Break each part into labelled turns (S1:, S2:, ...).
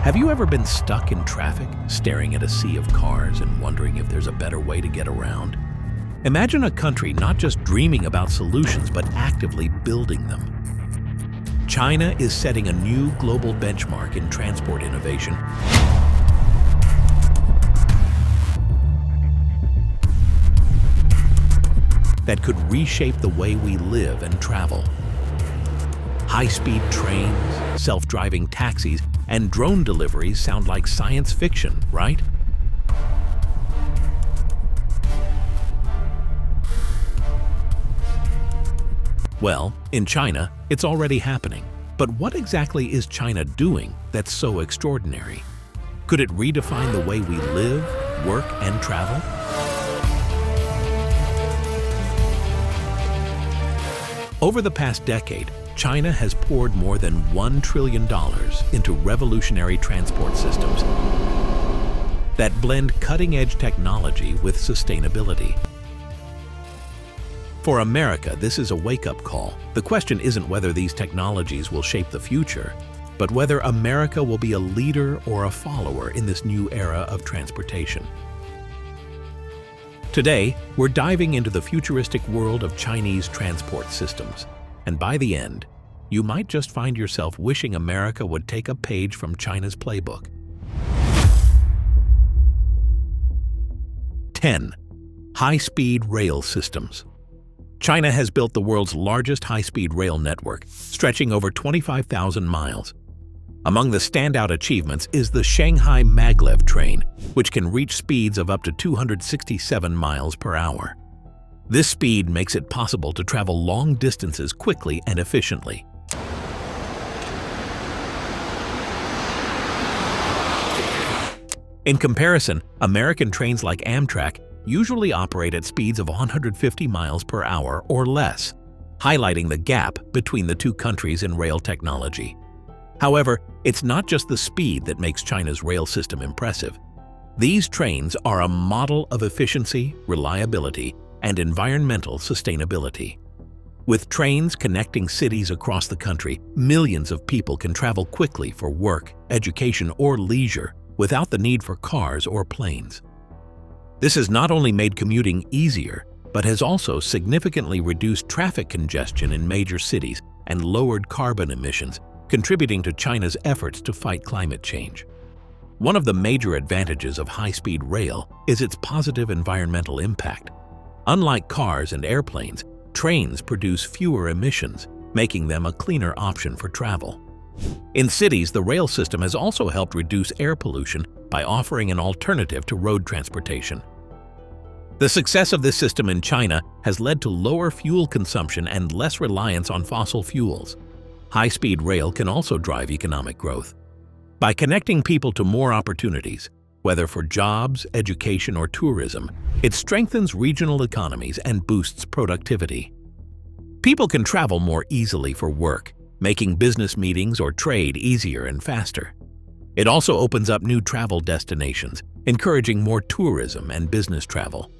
S1: Have you ever been stuck in traffic, staring at a sea of cars and wondering if there's a better way to get around? Imagine a country not just dreaming about solutions, but actively building them. China is setting a new global benchmark in transport innovation that could reshape the way we live and travel. High-speed trains, self-driving taxis, and drone deliveries sound like science fiction, right? Well, in China, it's already happening. But what exactly is China doing that's so extraordinary? Could it redefine the way we live, work, and travel? Over the past decade, China has poured more than $1 trillion into revolutionary transport systems that blend cutting-edge technology with sustainability. For America, this is a wake-up call. The question isn't whether these technologies will shape the future, but whether America will be a leader or a follower in this new era of transportation. Today, we're diving into the futuristic world of Chinese transport systems. And by the end, you might just find yourself wishing America would take a page from China's playbook. 10. High-speed rail systems. China has built the world's largest high-speed rail network, stretching over 25,000 miles. Among the standout achievements is the Shanghai maglev train, which can reach speeds of up to 267 miles per hour. This speed makes it possible to travel long distances quickly and efficiently. In comparison, American trains like Amtrak usually operate at speeds of 150 miles per hour or less, highlighting the gap between the two countries in rail technology. However, it's not just the speed that makes China's rail system impressive. These trains are a model of efficiency, reliability, and environmental sustainability. With trains connecting cities across the country, millions of people can travel quickly for work, education, or leisure without the need for cars or planes. This has not only made commuting easier, but has also significantly reduced traffic congestion in major cities and lowered carbon emissions, contributing to China's efforts to fight climate change. One of the major advantages of high-speed rail is its positive environmental impact. Unlike cars and airplanes, trains produce fewer emissions, making them a cleaner option for travel. In cities, the rail system has also helped reduce air pollution by offering an alternative to road transportation. The success of this system in China has led to lower fuel consumption and less reliance on fossil fuels. High-speed rail can also drive economic growth. By connecting people to more opportunities, whether for jobs, education, or tourism, it strengthens regional economies and boosts productivity. People can travel more easily for work, making business meetings or trade easier and faster. It also opens up new travel destinations, encouraging more tourism and business travel.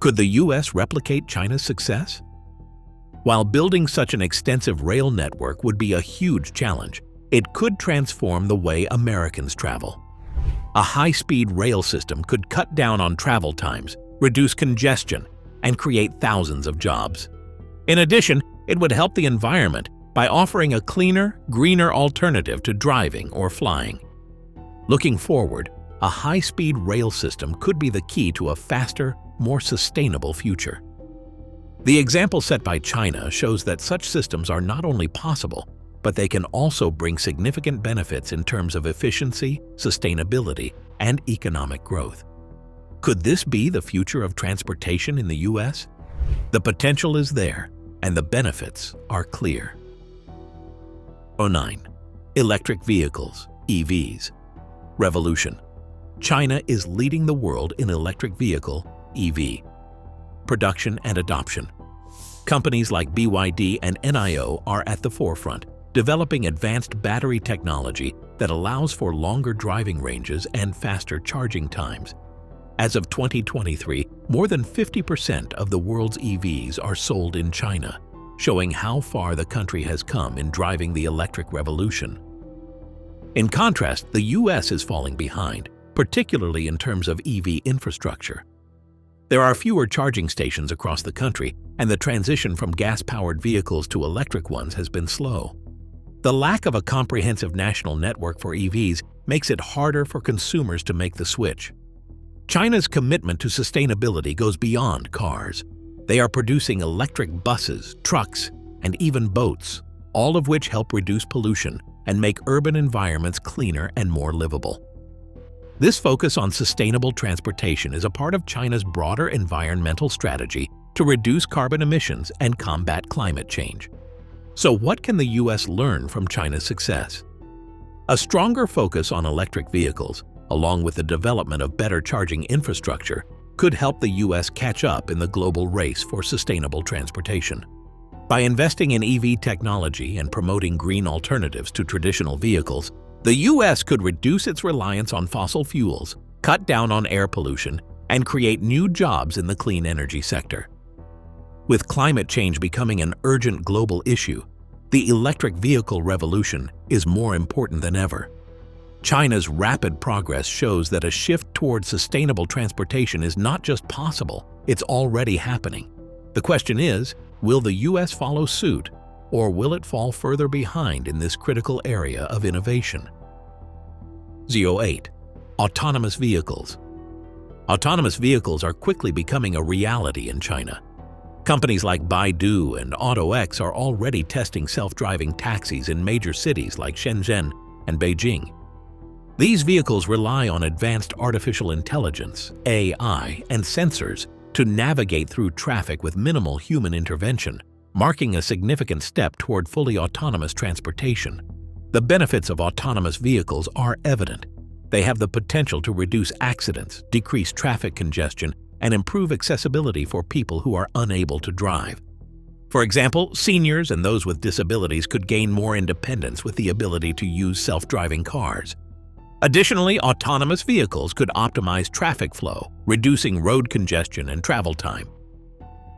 S1: Could the U.S. replicate China's success? While building such an extensive rail network would be a huge challenge, it could transform the way Americans travel. A high-speed rail system could cut down on travel times, reduce congestion, and create thousands of jobs. In addition, it would help the environment by offering a cleaner, greener alternative to driving or flying. Looking forward, a high-speed rail system could be the key to a faster, more sustainable future. The example set by China shows that such systems are not only possible, but they can also bring significant benefits in terms of efficiency, sustainability, and economic growth. Could this be the future of transportation in the U.S.? The potential is there, and the benefits are clear. 9. Electric vehicles, EVs. Revolution. China is leading the world in electric vehicle, EV, production and adoption. Companies like BYD and NIO are at the forefront, developing advanced battery technology that allows for longer driving ranges and faster charging times. As of 2023, more than 50% of the world's EVs are sold in China, showing how far the country has come in driving the electric revolution. In contrast, the US is falling behind, particularly in terms of EV infrastructure. There are fewer charging stations across the country, and the transition from gas-powered vehicles to electric ones has been slow. The lack of a comprehensive national network for EVs makes it harder for consumers to make the switch. China's commitment to sustainability goes beyond cars. They are producing electric buses, trucks, and even boats, all of which help reduce pollution and make urban environments cleaner and more livable. This focus on sustainable transportation is a part of China's broader environmental strategy to reduce carbon emissions and combat climate change. So what can the US learn from China's success? A stronger focus on electric vehicles, along with the development of better charging infrastructure, could help the US catch up in the global race for sustainable transportation. By investing in EV technology and promoting green alternatives to traditional vehicles, the US could reduce its reliance on fossil fuels, cut down on air pollution, and create new jobs in the clean energy sector. With climate change becoming an urgent global issue, the electric vehicle revolution is more important than ever. China's rapid progress shows that a shift towards sustainable transportation is not just possible, it's already happening. The question is, will the US follow suit, or will it fall further behind in this critical area of innovation? 08. Autonomous vehicles. Autonomous vehicles are quickly becoming a reality in China. Companies like Baidu and AutoX are already testing self-driving taxis in major cities like Shenzhen and Beijing. These vehicles rely on advanced artificial intelligence, AI, and sensors to navigate through traffic with minimal human intervention, marking a significant step toward fully autonomous transportation. The benefits of autonomous vehicles are evident. They have the potential to reduce accidents, decrease traffic congestion, and improve accessibility for people who are unable to drive. For example, seniors and those with disabilities could gain more independence with the ability to use self-driving cars. Additionally, autonomous vehicles could optimize traffic flow, reducing road congestion and travel time.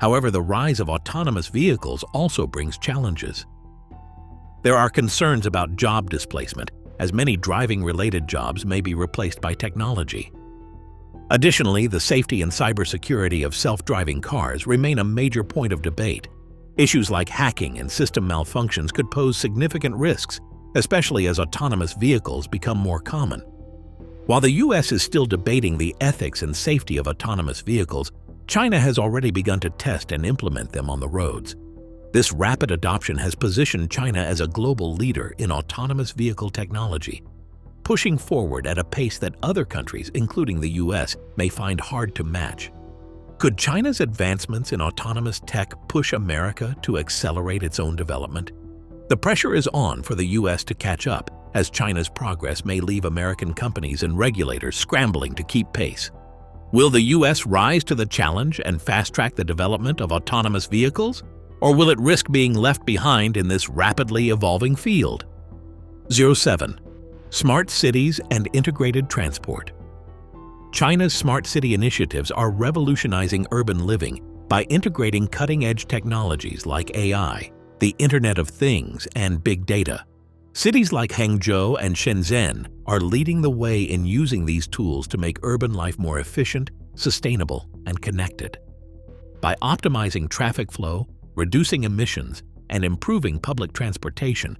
S1: However, the rise of autonomous vehicles also brings challenges. There are concerns about job displacement, as many driving-related jobs may be replaced by technology. Additionally, the safety and cybersecurity of self-driving cars remain a major point of debate. Issues like hacking and system malfunctions could pose significant risks, especially as autonomous vehicles become more common. While the US is still debating the ethics and safety of autonomous vehicles, China has already begun to test and implement them on the roads. This rapid adoption has positioned China as a global leader in autonomous vehicle technology, pushing forward at a pace that other countries, including the US, may find hard to match. Could China's advancements in autonomous tech push America to accelerate its own development? The pressure is on for the US to catch up, as China's progress may leave American companies and regulators scrambling to keep pace. Will the US rise to the challenge and fast-track the development of autonomous vehicles? Or will it risk being left behind in this rapidly evolving field? 07. Smart cities and integrated transport. China's smart city initiatives are revolutionizing urban living by integrating cutting-edge technologies like AI, the Internet of Things, and big data. Cities like Hangzhou and Shenzhen are leading the way in using these tools to make urban life more efficient, sustainable, and connected. By optimizing traffic flow, reducing emissions, and improving public transportation,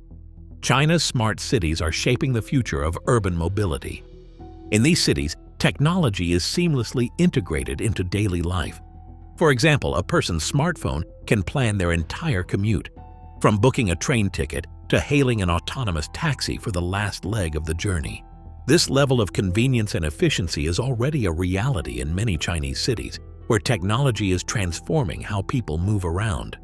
S1: China's smart cities are shaping the future of urban mobility. In these cities, technology is seamlessly integrated into daily life. For example, a person's smartphone can plan their entire commute, from booking a train ticket to hailing an autonomous taxi for the last leg of the journey. This level of convenience and efficiency is already a reality in many Chinese cities, where technology is transforming how people move around.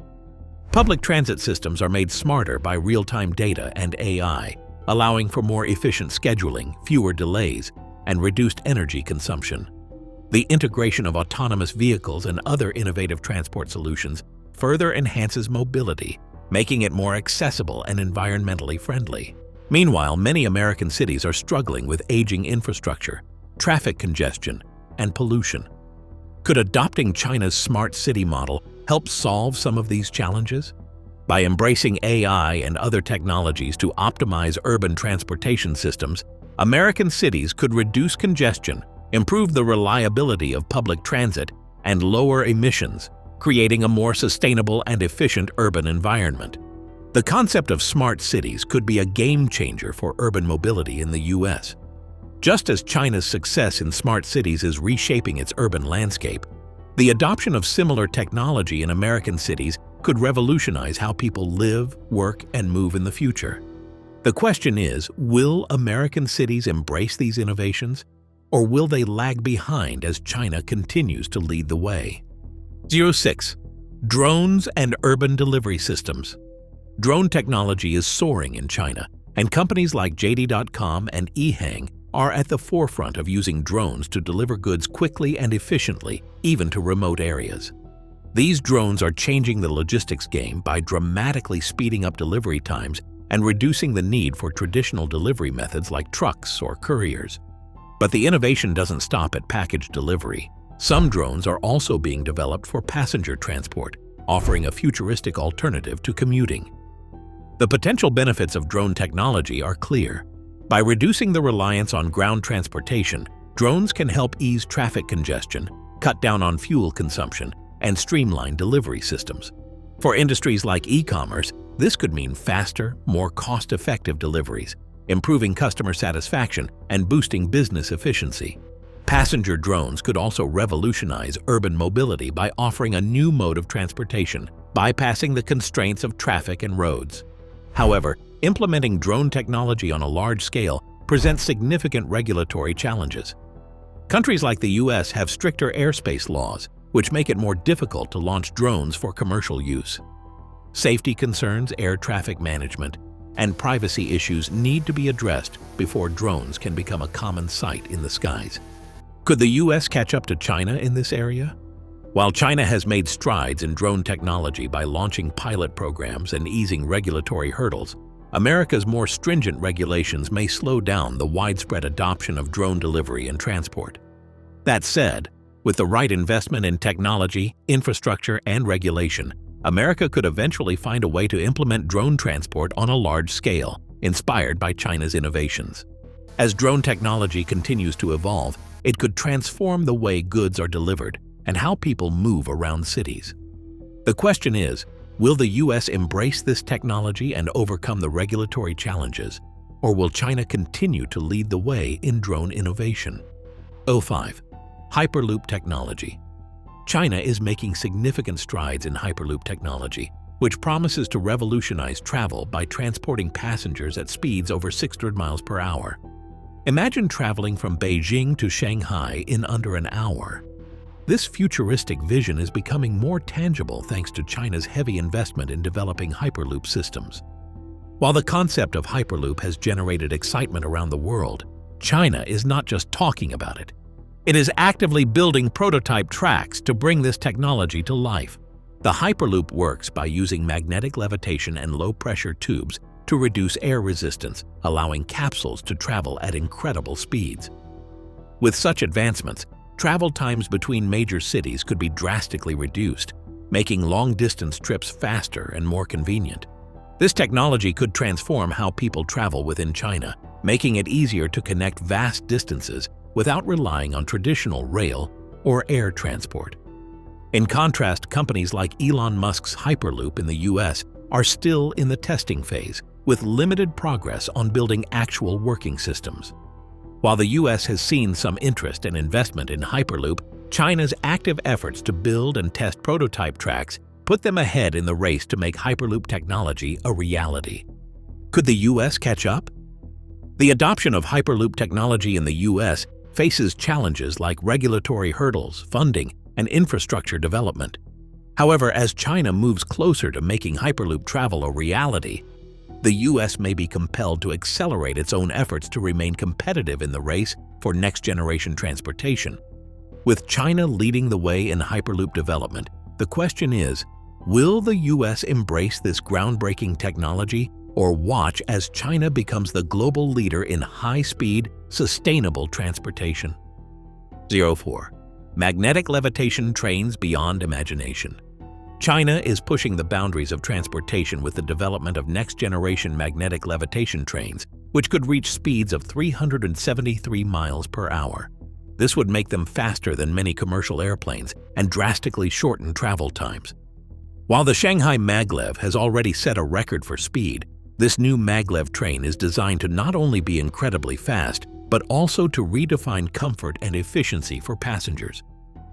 S1: Public transit systems are made smarter by real-time data and AI, allowing for more efficient scheduling, fewer delays, and reduced energy consumption. The integration of autonomous vehicles and other innovative transport solutions further enhances mobility, making it more accessible and environmentally friendly. Meanwhile, many American cities are struggling with aging infrastructure, traffic congestion, and pollution. Could adopting China's smart city model help solve some of these challenges? By embracing AI and other technologies to optimize urban transportation systems, American cities could reduce congestion, improve the reliability of public transit, and lower emissions, creating a more sustainable and efficient urban environment. The concept of smart cities could be a game changer for urban mobility in the U.S. Just as China's success in smart cities is reshaping its urban landscape, the adoption of similar technology in American cities could revolutionize how people live, work, and move in the future. The question is, will American cities embrace these innovations, or will they lag behind as China continues to lead the way? 06. Drones and urban delivery systems. Drone technology is soaring in China, and companies like JD.com and Ehang are at the forefront of using drones to deliver goods quickly and efficiently, even to remote areas. These drones are changing the logistics game by dramatically speeding up delivery times and reducing the need for traditional delivery methods like trucks or couriers. But the innovation doesn't stop at package delivery. Some drones are also being developed for passenger transport, offering a futuristic alternative to commuting. The potential benefits of drone technology are clear. By reducing the reliance on ground transportation, drones can help ease traffic congestion, cut down on fuel consumption, and streamline delivery systems. For industries like e-commerce, this could mean faster, more cost-effective deliveries, improving customer satisfaction and boosting business efficiency. Passenger drones could also revolutionize urban mobility by offering a new mode of transportation, bypassing the constraints of traffic and roads. However, implementing drone technology on a large scale presents significant regulatory challenges. Countries like the U.S. have stricter airspace laws, which make it more difficult to launch drones for commercial use. Safety concerns, air traffic management, and privacy issues need to be addressed before drones can become a common sight in the skies. Could the U.S. catch up to China in this area? While China has made strides in drone technology by launching pilot programs and easing regulatory hurdles, America's more stringent regulations may slow down the widespread adoption of drone delivery and transport. That said, with the right investment in technology, infrastructure, and regulation, America could eventually find a way to implement drone transport on a large scale, inspired by China's innovations. As drone technology continues to evolve, it could transform the way goods are delivered and how people move around cities. The question is, will the U.S. embrace this technology and overcome the regulatory challenges, or will China continue to lead the way in drone innovation? 05. Hyperloop technology. China is making significant strides in Hyperloop technology, which promises to revolutionize travel by transporting passengers at speeds over 600 miles per hour. Imagine traveling from Beijing to Shanghai in under an hour. This futuristic vision is becoming more tangible thanks to China's heavy investment in developing Hyperloop systems. While the concept of Hyperloop has generated excitement around the world, China is not just talking about it. It is actively building prototype tracks to bring this technology to life. The Hyperloop works by using magnetic levitation and low-pressure tubes to reduce air resistance, allowing capsules to travel at incredible speeds. With such advancements, travel times between major cities could be drastically reduced, making long-distance trips faster and more convenient. This technology could transform how people travel within China, making it easier to connect vast distances without relying on traditional rail or air transport. In contrast, companies like Elon Musk's Hyperloop in the US are still in the testing phase, with limited progress on building actual working systems. While the US has seen some interest and investment in Hyperloop, China's active efforts to build and test prototype tracks put them ahead in the race to make Hyperloop technology a reality. Could the US catch up? The adoption of Hyperloop technology in the US faces challenges like regulatory hurdles, funding, and infrastructure development. However, as China moves closer to making Hyperloop travel a reality, the US may be compelled to accelerate its own efforts to remain competitive in the race for next-generation transportation. With China leading the way in Hyperloop development, the question is, will the US embrace this groundbreaking technology or watch as China becomes the global leader in high-speed, sustainable transportation? 04. Magnetic levitation trains beyond imagination. China is pushing the boundaries of transportation with the development of next-generation magnetic levitation trains, which could reach speeds of 373 miles per hour. This would make them faster than many commercial airplanes and drastically shorten travel times. While the Shanghai maglev has already set a record for speed, this new maglev train is designed to not only be incredibly fast, but also to redefine comfort and efficiency for passengers.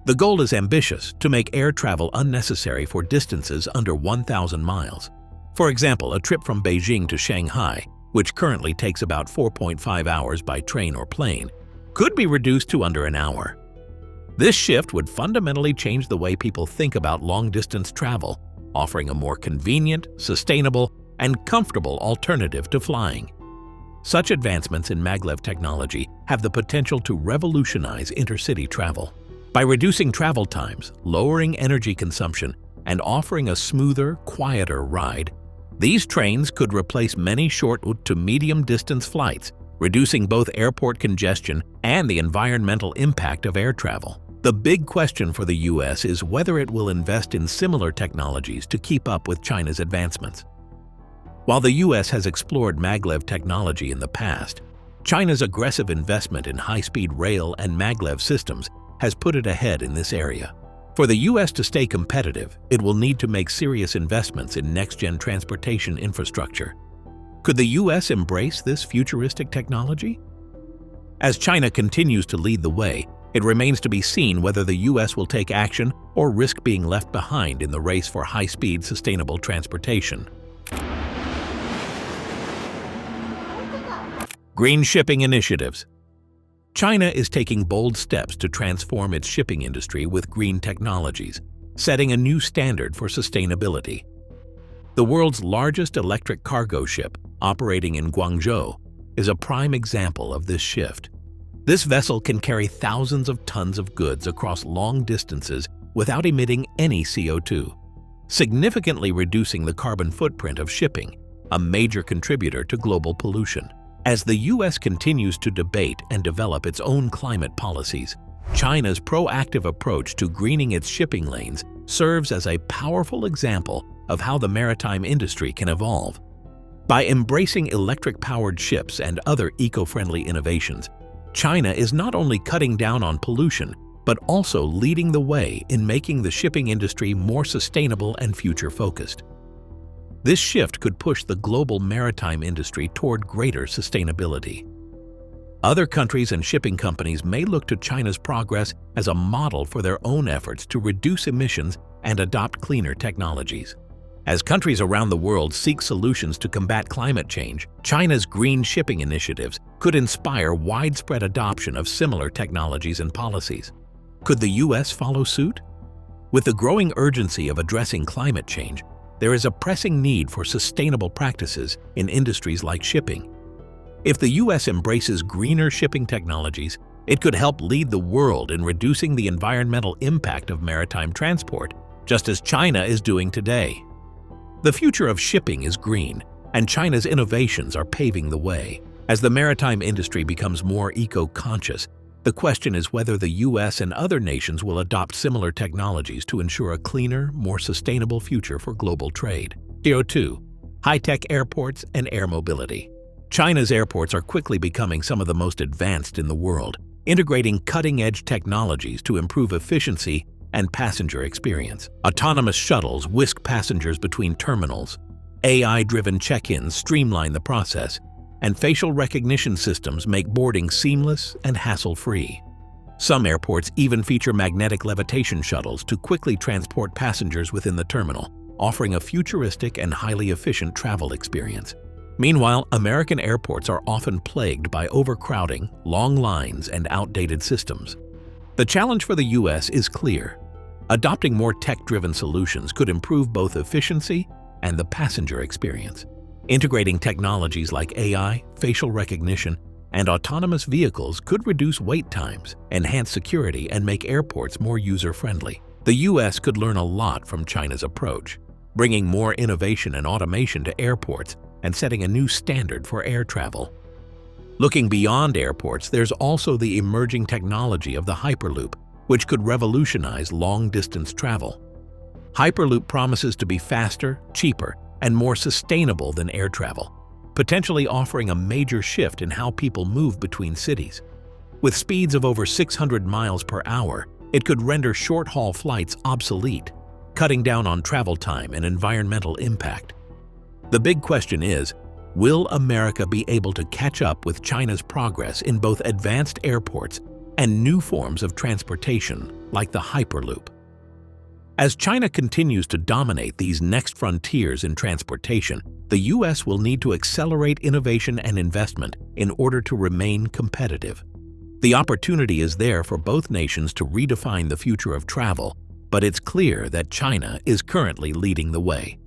S1: The goal is ambitious: to make air travel unnecessary for distances under 1,000 miles. For example, a trip from Beijing to Shanghai, which currently takes about 4.5 hours by train or plane, could be reduced to under an hour. This shift would fundamentally change the way people think about long-distance travel, offering a more convenient, sustainable, and comfortable alternative to flying. Such advancements in maglev technology have the potential to revolutionize intercity travel. By reducing travel times, lowering energy consumption, and offering a smoother, quieter ride, these trains could replace many short to medium-distance flights, reducing both airport congestion and the environmental impact of air travel. The big question for the US is whether it will invest in similar technologies to keep up with China's advancements. While the US has explored maglev technology in the past, China's aggressive investment in high-speed rail and maglev systems has put it ahead in this area. For the US to stay competitive, it will need to make serious investments in next-gen transportation infrastructure. Could the US embrace this futuristic technology? As China continues to lead the way, it remains to be seen whether the US will take action or risk being left behind in the race for high-speed, sustainable transportation. Green shipping initiatives. China is taking bold steps to transform its shipping industry with green technologies, setting a new standard for sustainability. The world's largest electric cargo ship, operating in Guangzhou, is a prime example of this shift. This vessel can carry thousands of tons of goods across long distances without emitting any CO2, significantly reducing the carbon footprint of shipping, a major contributor to global pollution. As the US continues to debate and develop its own climate policies, China's proactive approach to greening its shipping lanes serves as a powerful example of how the maritime industry can evolve. By embracing electric-powered ships and other eco-friendly innovations, China is not only cutting down on pollution, but also leading the way in making the shipping industry more sustainable and future-focused. This shift could push the global maritime industry toward greater sustainability. Other countries and shipping companies may look to China's progress as a model for their own efforts to reduce emissions and adopt cleaner technologies. As countries around the world seek solutions to combat climate change, China's green shipping initiatives could inspire widespread adoption of similar technologies and policies. Could the US follow suit? With the growing urgency of addressing climate change, there is a pressing need for sustainable practices in industries like shipping. If the US embraces greener shipping technologies, it could help lead the world in reducing the environmental impact of maritime transport, just as China is doing today. The future of shipping is green, and China's innovations are paving the way. As the maritime industry becomes more eco-conscious, the question is whether the US and other nations will adopt similar technologies to ensure a cleaner, more sustainable future for global trade. CO2, high-tech airports, and air mobility. China's airports are quickly becoming some of the most advanced in the world, integrating cutting-edge technologies to improve efficiency and passenger experience. Autonomous shuttles whisk passengers between terminals, AI-driven check-ins streamline the process, and facial recognition systems make boarding seamless and hassle-free. Some airports even feature magnetic levitation shuttles to quickly transport passengers within the terminal, offering a futuristic and highly efficient travel experience. Meanwhile, American airports are often plagued by overcrowding, long lines, and outdated systems. The challenge for the US is clear. Adopting more tech-driven solutions could improve both efficiency and the passenger experience. Integrating technologies like AI, facial recognition, and autonomous vehicles could reduce wait times, enhance security, and make airports more user-friendly. The US could learn a lot from China's approach, bringing more innovation and automation to airports and setting a new standard for air travel. Looking beyond airports, there's also the emerging technology of the Hyperloop, which could revolutionize long-distance travel. Hyperloop promises to be faster, cheaper, and more sustainable than air travel, potentially offering a major shift in how people move between cities. With speeds of over 600 miles per hour, it could render short-haul flights obsolete, cutting down on travel time and environmental impact. The big question is, will America be able to catch up with China's progress in both advanced airports and new forms of transportation like the Hyperloop? As China continues to dominate these next frontiers in transportation, the U.S. will need to accelerate innovation and investment in order to remain competitive. The opportunity is there for both nations to redefine the future of travel, but it's clear that China is currently leading the way.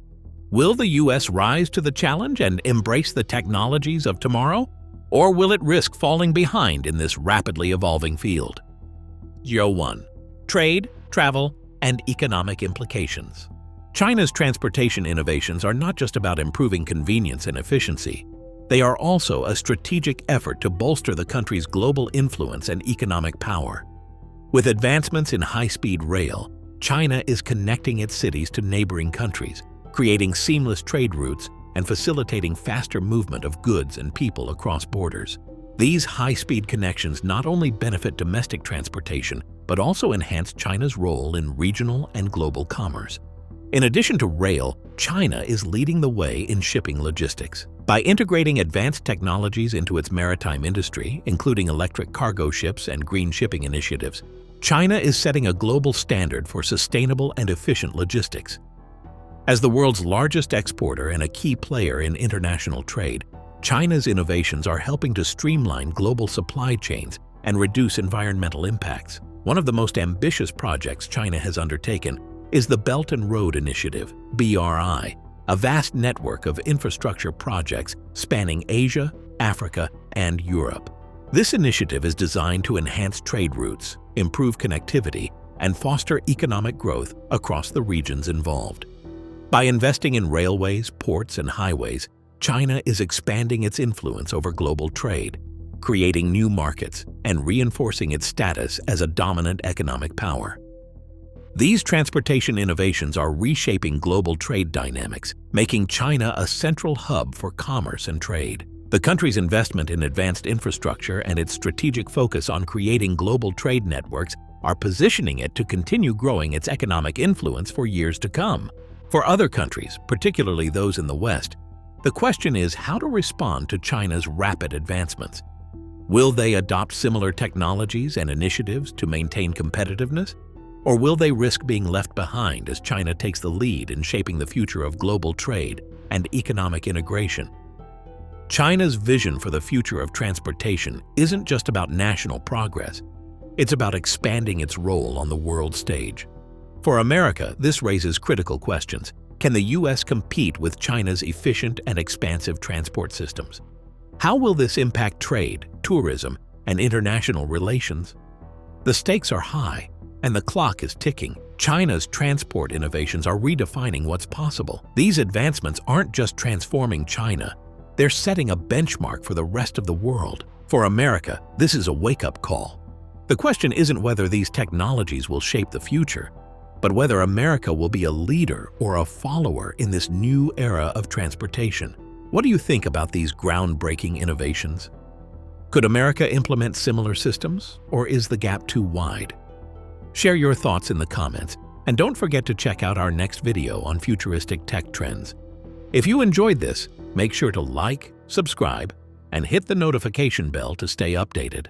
S1: Will the U.S. rise to the challenge and embrace the technologies of tomorrow? Or will it risk falling behind in this rapidly evolving field? 1. Trade, travel, and economic implications. China's transportation innovations are not just about improving convenience and efficiency. They are also a strategic effort to bolster the country's global influence and economic power. With advancements in high-speed rail, China is connecting its cities to neighboring countries, creating seamless trade routes and facilitating faster movement of goods and people across borders. These high-speed connections not only benefit domestic transportation, but also enhance China's role in regional and global commerce. In addition to rail, China is leading the way in shipping logistics. By integrating advanced technologies into its maritime industry, including electric cargo ships and green shipping initiatives, China is setting a global standard for sustainable and efficient logistics. As the world's largest exporter and a key player in international trade, China's innovations are helping to streamline global supply chains and reduce environmental impacts. One of the most ambitious projects China has undertaken is the Belt and Road Initiative, BRI, a vast network of infrastructure projects spanning Asia, Africa, and Europe. This initiative is designed to enhance trade routes, improve connectivity, and foster economic growth across the regions involved. By investing in railways, ports, and highways, China is expanding its influence over global trade, creating new markets, and reinforcing its status as a dominant economic power. These transportation innovations are reshaping global trade dynamics, making China a central hub for commerce and trade. The country's investment in advanced infrastructure and its strategic focus on creating global trade networks are positioning it to continue growing its economic influence for years to come. For other countries, particularly those in the West, the question is how to respond to China's rapid advancements. Will they adopt similar technologies and initiatives to maintain competitiveness? Or will they risk being left behind as China takes the lead in shaping the future of global trade and economic integration? China's vision for the future of transportation isn't just about national progress. It's about expanding its role on the world stage. For America, this raises critical questions. Can the U.S. compete with China's efficient and expansive transport systems? How will this impact trade, tourism, and international relations? The stakes are high, and the clock is ticking. China's transport innovations are redefining what's possible. These advancements aren't just transforming China, they're setting a benchmark for the rest of the world. For America, this is a wake-up call. The question isn't whether these technologies will shape the future, but whether America will be a leader or a follower in this new era of transportation. What do you think about these groundbreaking innovations? Could America implement similar systems, or is the gap too wide? Share your thoughts in the comments, and don't forget to check out our next video on futuristic tech trends. If you enjoyed this, make sure to like, subscribe, and hit the notification bell to stay updated.